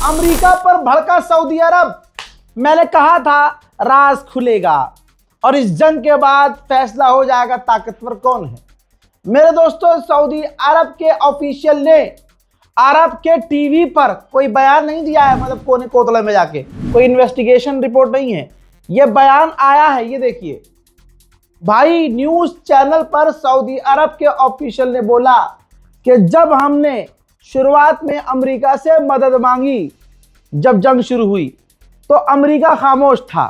America पर भड़का Saudi अरब। मैंने कहा था राज खुलेगा और इस जंग के बाद फैसला हो जाएगा ताकतवर कौन है। मेरे दोस्तों, सऊदी अरब के ऑफिशियल ने अरब के टीवी पर कोई बयान नहीं दिया है, मतलब कोने कोतले में जाके कोई इन्वेस्टिगेशन रिपोर्ट नहीं है, यह बयान आया है। ये देखिए भाई, न्यूज चैनल पर सऊदी अरब के ऑफिशियल ने बोला कि जब हमने शुरुआत में अमेरिका से मदद मांगी, जब जंग शुरू हुई तो अमेरिका खामोश था।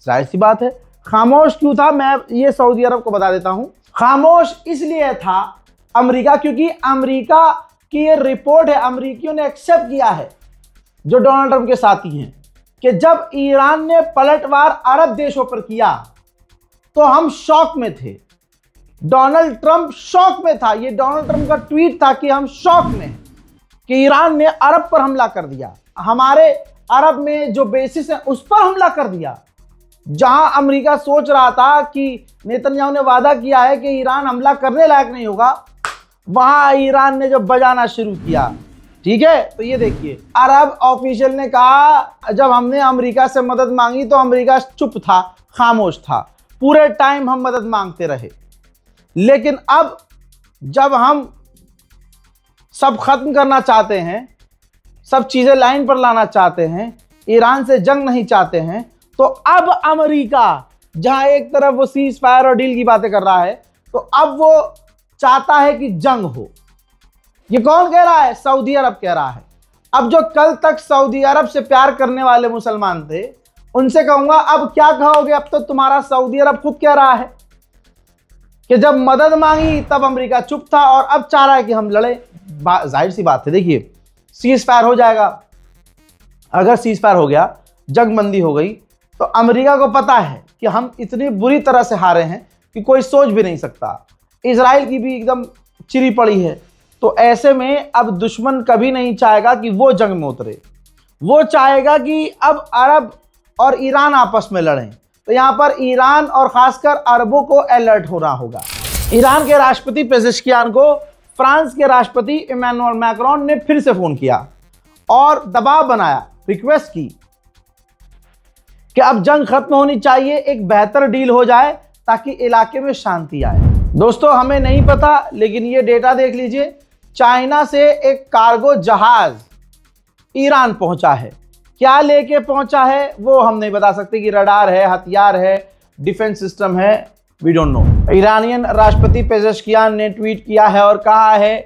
जाहिर सी बात है, खामोश क्यों था मैं ये सऊदी अरब को बता देता हूं। खामोश इसलिए था अमेरिका क्योंकि अमेरिका की ये रिपोर्ट है, अमेरिकियों ने एक्सेप्ट किया है, जो डोनाल्ड ट्रंप के साथी हैं, कि जब ईरान ने पलटवार अरब देशों पर किया तो हम शॉक में थे। डोनाल्ड ट्रंप शॉक में था। ये डोनाल्ड ट्रंप का ट्वीट था कि हम शॉक में हैं कि ईरान ने अरब पर हमला कर दिया, हमारे अरब में जो बेसिस है उस पर हमला कर दिया। जहां अमेरिका सोच रहा था कि नेतन्याहू ने वादा किया है कि ईरान हमला करने लायक नहीं होगा, वहां ईरान ने जब बजाना शुरू किया। ठीक है, तो ये देखिए, अरब ऑफिशियल ने कहा जब हमने अमेरिका से मदद मांगी तो अमेरिका चुप था, खामोश था, पूरे टाइम हम मदद मांगते रहे। लेकिन अब जब हम सब खत्म करना चाहते हैं, सब चीजें लाइन पर लाना चाहते हैं, ईरान से जंग नहीं चाहते हैं, तो अब अमेरिका जहां एक तरफ वो सीज फायर और डील की बातें कर रहा है, तो अब वो चाहता है कि जंग हो। ये कौन कह रहा है? सऊदी अरब कह रहा है। अब जो कल तक सऊदी अरब से प्यार करने वाले मुसलमान थे, उनसे कहूंगा अब क्या कहोगे? अब तो तुम्हारा सऊदी अरब खुद कह रहा है कि जब मदद मांगी तब अमेरिका चुप था और अब चाह रहा है कि हम लड़े। जाहिर सी बात है, देखिए सीज फायर हो जाएगा। अगर सीज फायर हो गया, जंगबंदी हो गई, तो अमेरिका को पता है कि हम इतनी बुरी तरह से हारे हैं कि कोई सोच भी नहीं सकता। इजराइल की भी एकदम चिरी पड़ी है। तो ऐसे में अब दुश्मन कभी नहीं चाहेगा कि वो जंग में उतरे, वो चाहेगा कि अब अरब और ईरान आपस में लड़ें। तो यहाँ पर ईरान और खासकर अरबों को अलर्ट होना होगा। ईरान के राष्ट्रपति पेजेश्कियान को फ्रांस के राष्ट्रपति इमैनुअल मैक्रोन ने फिर से फोन किया और दबाव बनाया, रिक्वेस्ट की कि अब जंग खत्म होनी चाहिए, एक बेहतर डील हो जाए ताकि इलाके में शांति आए। दोस्तों, हमें नहीं पता, लेकिन ये डेटा देख लीजिए, चाइना से एक कार्गो जहाज ईरान पहुंचा है। क्या लेके पहुंचा है वो हम नहीं बता सकते कि रडार है, हथियार है, डिफेंस सिस्टम है, वी डोंट नो। ईरानियन राष्ट्रपति पेजेश्कियान ने ट्वीट किया है और कहा है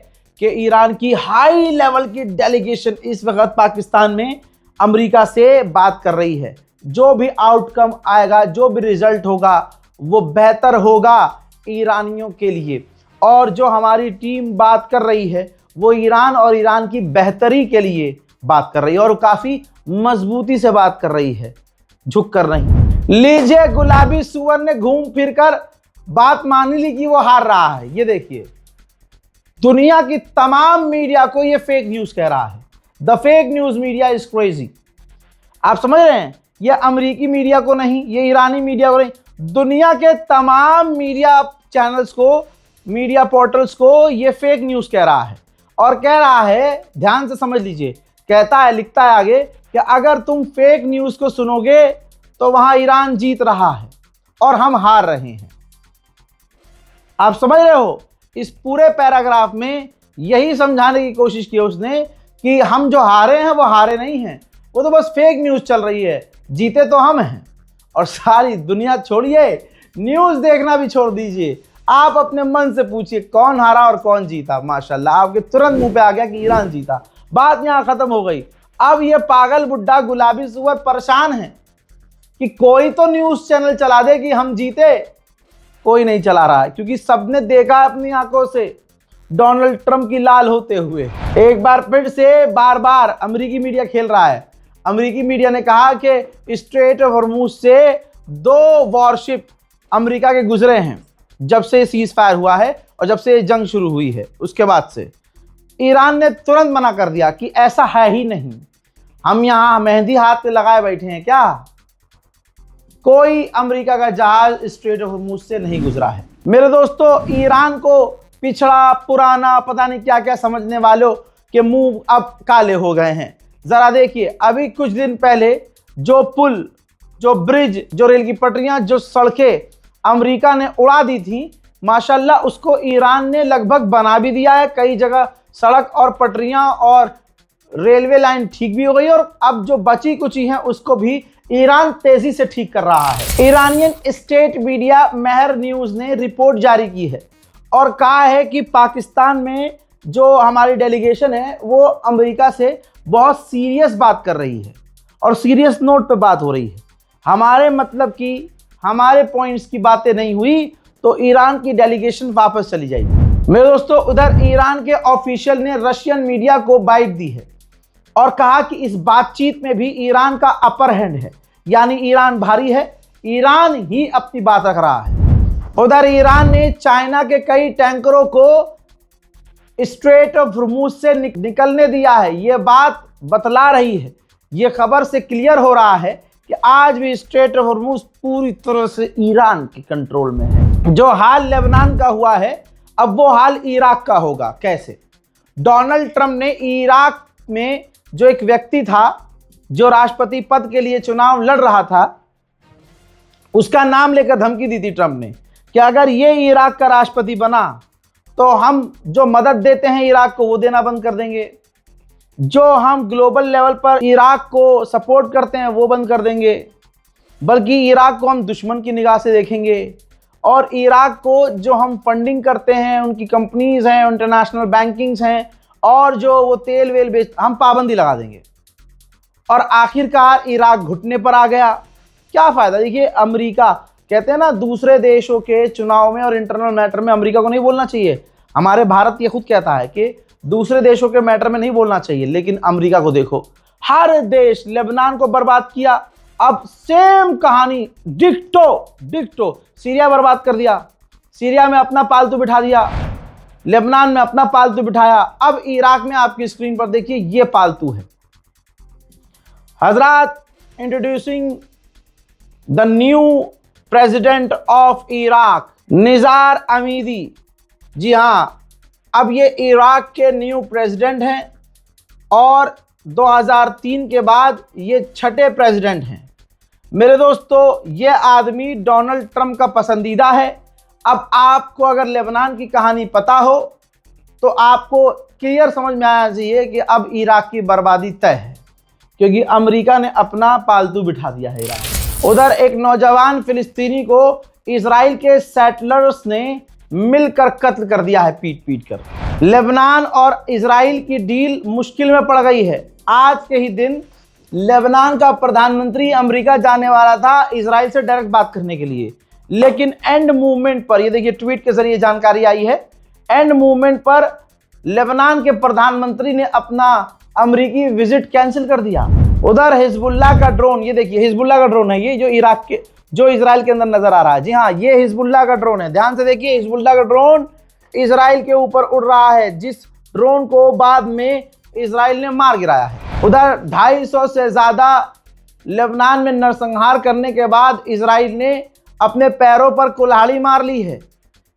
कि ईरान की हाई लेवल की डेलीगेशन इस वक्त पाकिस्तान में अमेरिका से बात कर रही है। जो भी आउटकम आएगा, जो भी रिजल्ट होगा, वो बेहतर होगा ईरानियों के लिए। और जो हमारी टीम बात कर रही है वो ईरान और ईरान की बेहतरी के लिए बात कर रही है और काफ़ी मजबूती से बात कर रही है, झुक कर नहीं। लीजिए, गुलाबी सुअर ने घूम फिरकर बात मान ली कि वो हार रहा है। ये देखिए, दुनिया की तमाम मीडिया को ये फेक न्यूज़ कह रहा है। The fake news media is crazy. आप समझ रहे हैं? ये अमेरिकी मीडिया को नहीं, ये ईरानी मीडिया को नहीं, दुनिया के तमाम मीडिया चैनल्स को, मीडिया पोर्टल्स को ये फेक न्यूज़ कह रहा है। और कह रहा है, ध्यान से समझ लीजिए, कहता है, लिखता है आगे कि अगर तुम फेक न्यूज़ को सुनोगे तो वहां ईरान जीत रहा है और हम हार रहे हैं। आप समझ रहे हो? इस पूरे पैराग्राफ में यही समझाने की कोशिश की उसने कि हम जो हारे हैं वो हारे नहीं हैं, वो तो बस फेक न्यूज़ चल रही है, जीते तो हम हैं। और सारी दुनिया छोड़िए, न्यूज़ देखना भी छोड़ दीजिए, आप अपने मन से पूछिए कौन हारा और कौन जीता। माशाल्लाह, आपके तुरंत मुंह पे आ गया कि ईरान जीता। बात यहां खत्म हो गई। अब ये पागल बुड्ढा गुलाबी सुअर परेशान है कि कोई तो न्यूज़ चैनल चला दे कि हम जीते। कोई नहीं चला रहा है क्योंकि सबने देखा अपनी आंखों से डोनाल्ड ट्रंप की लाल होते हुए। एक बार फिर से बार बार अमेरिकी मीडिया खेल रहा है। अमेरिकी मीडिया ने कहा कि स्ट्रेट ऑफ हॉर्मुज से 2 वॉरशिप अमेरिका के गुजरे हैं जब से सीज फायर हुआ है और जब से जंग शुरू हुई है। उसके बाद से ईरान ने तुरंत मना कर दिया कि ऐसा है ही नहीं, हम यहाँ मेहंदी हाथ पे लगाए बैठे हैं क्या। कोई अमेरिका का जहाज स्ट्रेट ऑफ हॉर्मुज से नहीं गुजरा है। मेरे दोस्तों, ईरान को पिछड़ा पुराना पता नहीं क्या क्या समझने वालों के मुंह अब काले हो गए हैं। जरा देखिए, अभी कुछ दिन पहले जो पुल, जो ब्रिज, जो रेल की पटरियां, जो सड़कें अमेरिका ने उड़ा दी थी, माशाल्लाह उसको ईरान ने लगभग बना भी दिया है। कई जगह सड़क और पटरियां और रेलवे लाइन ठीक भी हो गई, और अब जो बची कुची हैं उसको भी ईरान तेजी से ठीक कर रहा है। ईरानियन स्टेट मीडिया महर न्यूज ने रिपोर्ट जारी की है और कहा है कि पाकिस्तान में जो हमारी डेलीगेशन है वो अमेरिका से बहुत सीरियस बात कर रही है और सीरियस नोट पे बात हो रही है। हमारे मतलब की, हमारे पॉइंट्स की बातें नहीं हुई तो ईरान की डेलीगेशन वापस चली जाएगी। मेरे दोस्तों, उधर ईरान के ऑफिशियल ने रशियन मीडिया को बाइट दी है और कहा कि इस बातचीत में भी ईरान का अपर हैंड है, यानी ईरान भारी है, ईरान ही अपनी बात रख रहा है। उधर ईरान ने चाइना के कई टैंकरों को स्ट्रेट ऑफ हॉर्मुज से निकलने दिया है। यह बात बतला रही है, यह खबर से क्लियर हो रहा है कि आज भी स्ट्रेट ऑफ हॉर्मुज पूरी तरह से ईरान के कंट्रोल में है। जो हाल लेबनान का हुआ है, अब वो हाल इराक का होगा। कैसे? डोनाल्ड ट्रंप ने इराक में जो एक व्यक्ति था जो राष्ट्रपति पद के लिए चुनाव लड़ रहा था, उसका नाम लेकर धमकी दी थी ट्रंप ने कि अगर ये इराक का राष्ट्रपति बना तो हम जो मदद देते हैं इराक को वो देना बंद कर देंगे, जो हम ग्लोबल लेवल पर इराक को सपोर्ट करते हैं वो बंद कर देंगे, बल्कि इराक को हम दुश्मन की निगाह से देखेंगे, और इराक को जो हम फंडिंग करते हैं, उनकी कंपनीज हैं, इंटरनेशनल बैंकिंग्स हैं, और जो वो तेल वेल बेच, हम पाबंदी लगा देंगे। और आखिरकार इराक घुटने पर आ गया। क्या फायदा? देखिए, अमेरिका कहते हैं ना, दूसरे देशों के चुनाव में और इंटरनल मैटर में अमेरिका को नहीं बोलना चाहिए। हमारे भारत ये खुद कहता है कि दूसरे देशों के मैटर में नहीं बोलना चाहिए, लेकिन अमेरिका को देखो, हर देश, लेबनान को बर्बाद किया, अब सेम कहानी, डिक्टो सीरिया बर्बाद कर दिया, सीरिया में अपना पालतू बिठा दिया, लेबनान में अपना पालतू बिठाया, अब इराक में आपकी स्क्रीन पर देखिए ये पालतू है। हजरात, introducing the new president of Iraq, Nizar Amidi. जी हाँ, अब ये इराक के न्यू प्रेसिडेंट हैं और 2003 के बाद ये छठे प्रेसिडेंट हैं। मेरे दोस्तों, ये आदमी डोनाल्ड ट्रंप का पसंदीदा है। अब आपको अगर लेबनान की कहानी पता हो तो आपको क्लियर समझ में आना चाहिए कि अब इराक की बर्बादी तय है, क्योंकि अमेरिका ने अपना पालतू बिठा दिया है इराक। उधर एक नौजवान फिलिस्तीनी को इजराइल के सेटलर्स ने मिलकर कत्ल कर दिया है, पीट पीट कर। लेबनान और इजराइल की डील मुश्किल में पड़ गई है। आज के ही दिन लेबनान का प्रधानमंत्री अमेरिका जाने वाला था इजराइल से डायरेक्ट बात करने के लिए, लेकिन एंड मूवमेंट पर, ये देखिए ट्वीट के जरिए जानकारी आई है, एंड मूवमेंट पर लेबनान के प्रधानमंत्री ने अपना अमेरिकी विजिट कैंसिल कर दिया। उधर हिजबुल्लाह का ड्रोन, ये देखिए हिजबुल्लाह का ड्रोन है, ये जो इराक के, जो इजराइल के अंदर नजर आ रहा है। जी हाँ, ये हिजबुल्लाह का ड्रोन है। ध्यान से देखिए, हिजबुल्लाह का ड्रोन इजराइल के ऊपर उड़ रहा है, जिस ड्रोन को बाद में इजराइल ने मार गिराया है। उधर 250 से ज्यादा लेबनान में नरसंहार करने के बाद इजराइल ने अपने पैरों पर कुल्हाड़ी मार ली है।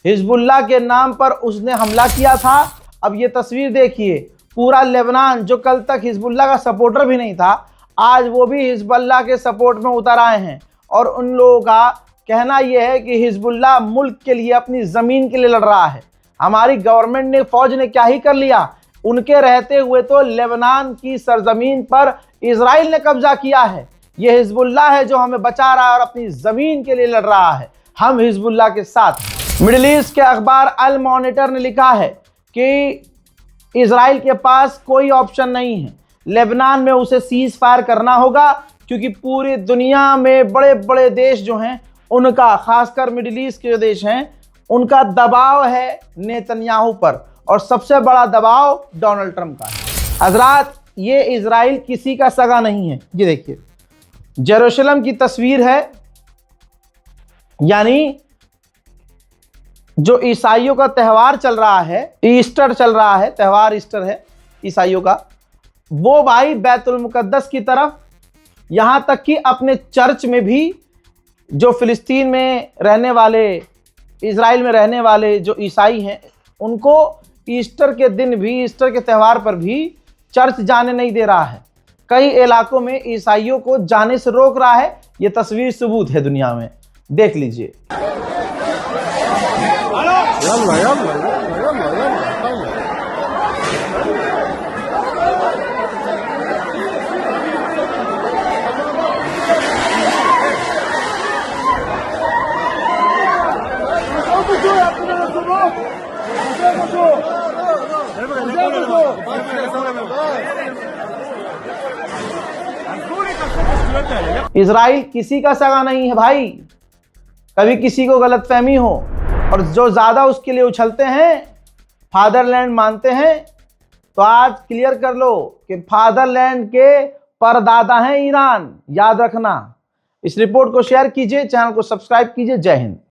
हिजबुल्लाह के नाम पर उसने हमला किया था। अब ये तस्वीर देखिए, पूरा लेबनान जो कल तक हिजबुल्लाह का सपोर्टर भी नहीं था, आज वो भी हिजबुल्लाह के सपोर्ट में उतर आए हैं। और उन लोगों का कहना यह है कि हिजबुल्लाह मुल्क के लिए, अपनी ज़मीन के लिए लड़ रहा है। हमारी गवर्नमेंट ने, फौज ने क्या ही कर लिया, उनके रहते हुए तो लेबनान की सरजमीन पर इजराइल ने कब्जा किया है। ये हिजबुल्लाह है जो हमें बचा रहा है और अपनी ज़मीन के लिए लड़ रहा है। हम हिजबुल्लाह के साथ। मिडिल ईस्ट के अखबार अल मॉनिटर ने लिखा है कि इजराइल के पास कोई ऑप्शन नहीं है, लेबनान में उसे सीज फायर करना होगा, क्योंकि पूरी दुनिया में बड़े बड़े देश जो हैं उनका, खासकर मिडिल ईस्ट के जो देश हैं, उनका दबाव है नेतन्याहू पर, और सबसे बड़ा दबाव डोनाल्ड ट्रंप का है। हजरात, ये इजराइल किसी का सगा नहीं है। ये देखिए, जेरूशलम की तस्वीर है, यानी जो ईसाइयों का त्यौहार चल रहा है, ईस्टर चल रहा है, त्यौहार ईस्टर है ईसाइयों का, वो भाई बैतुल मुकद्दस की तरफ, यहाँ तक कि अपने चर्च में भी जो फिलिस्तीन में रहने वाले, इजराइल में रहने वाले जो ईसाई हैं, उनको ईस्टर के दिन भी, ईस्टर के त्यौहार पर भी चर्च जाने नहीं दे रहा है। कई इलाकों में ईसाइयों को जाने से रोक रहा है। ये तस्वीर सबूत है दुनिया में, देख लीजिए। इजराइल किसी का सगा नहीं है भाई। कभी किसी को गलतफहमी हो और जो ज्यादा उसके लिए उछलते हैं, फादरलैंड मानते हैं, तो आज क्लियर कर लो कि फादरलैंड के परदादा हैं ईरान। याद रखना। इस रिपोर्ट को शेयर कीजिए, चैनल को सब्सक्राइब कीजिए। जय हिंद।